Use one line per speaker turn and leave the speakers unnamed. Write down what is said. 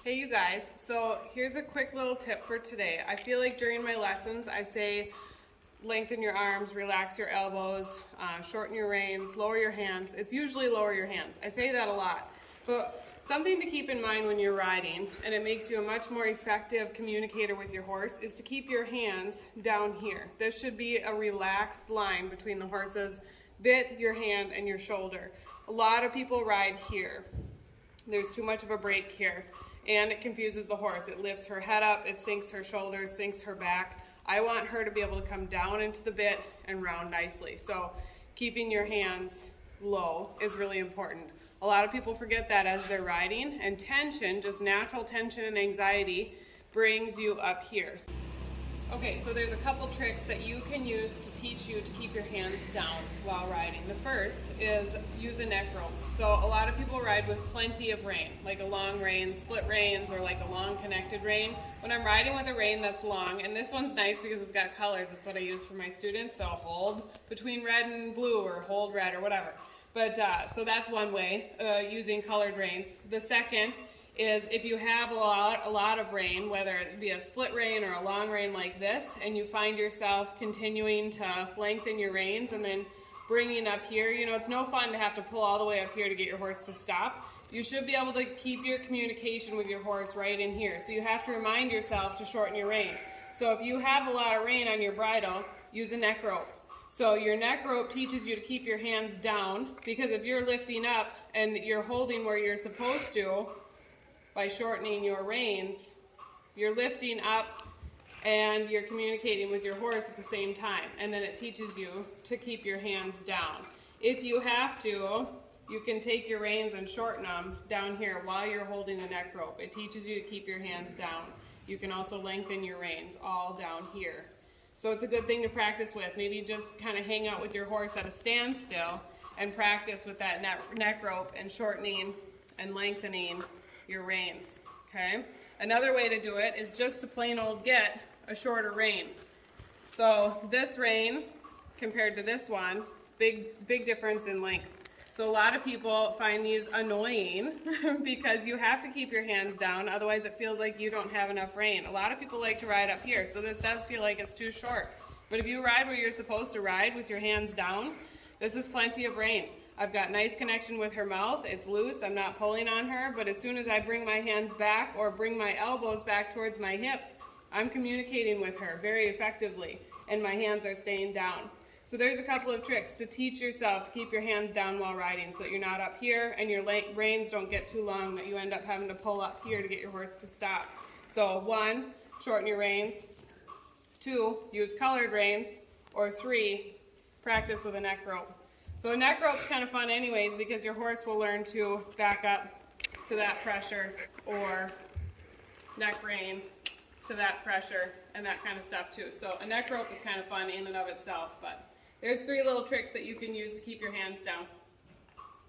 Hey you guys, so here's a quick little tip for today. I feel like during my lessons I say lengthen your arms, relax your elbows, shorten your reins, lower your hands. It's usually lower your hands. I say that a lot. But something to keep in mind when you're riding, and it makes you a much more effective communicator with your horse, is to keep your hands down here. This should be a relaxed line between the horse's bit, your hand, and your shoulder. A lot of people ride here. There's too much of a break here, and it confuses the horse. It lifts her head up, it sinks her shoulders, sinks her back. I want her to be able to come down into the bit and round nicely. So keeping your hands low is really important. A lot of people forget that as they're riding, and tension, just natural tension and anxiety, brings you up here. Okay, so there's a couple tricks that you can use to teach you to keep your hands down while riding. The first is use a neck rope. So a lot of people ride with plenty of rein, like a long rein, split reins, or like a long connected rein. When I'm riding with a rein that's long, and this one's nice because it's got colors, that's what I use for my students, so hold between red and blue, or hold red, or whatever. But so that's one way, using colored reins. The second is if you have a lot of rein, whether it be a split rein or a long rein like this, and you find yourself continuing to lengthen your reins and then bringing up here, you know, it's no fun to have to pull all the way up here to get your horse to stop. You should be able to keep your communication with your horse right in here. So you have to remind yourself to shorten your rein. So if you have a lot of rein on your bridle, use a neck rope. So your neck rope teaches you to keep your hands down, because if you're lifting up and you're holding where you're supposed to, by shortening your reins, you're lifting up and you're communicating with your horse at the same time, and then it teaches you to keep your hands down. If you have to, you can take your reins and shorten them down here while you're holding the neck rope. It teaches you to keep your hands down. You can also lengthen your reins all down here. So it's a good thing to practice with. Maybe just kind of hang out with your horse at a standstill and practice with that neck rope and shortening and lengthening your reins, okay? Another way to do it is just to plain old get a shorter rein. So this rein compared to this one, big difference in length. So a lot of people find these annoying because you have to keep your hands down, otherwise it feels like you don't have enough rein. A lot of people like to ride up here, so this does feel like it's too short. But if you ride where you're supposed to ride with your hands down, this is plenty of rein. I've got nice connection with her mouth, it's loose, I'm not pulling on her, but as soon as I bring my hands back or bring my elbows back towards my hips, I'm communicating with her very effectively, and my hands are staying down. So there's a couple of tricks to teach yourself to keep your hands down while riding, so that you're not up here and your reins don't get too long that you end up having to pull up here to get your horse to stop. So 1, shorten your reins. 2, use colored reins. Or 3, practice with a neck rope. So a neck rope's kind of fun anyways, because your horse will learn to back up to that pressure, or neck rein to that pressure, and that kind of stuff too. So a neck rope is kind of fun in and of itself, but there's 3 little tricks that you can use to keep your hands down.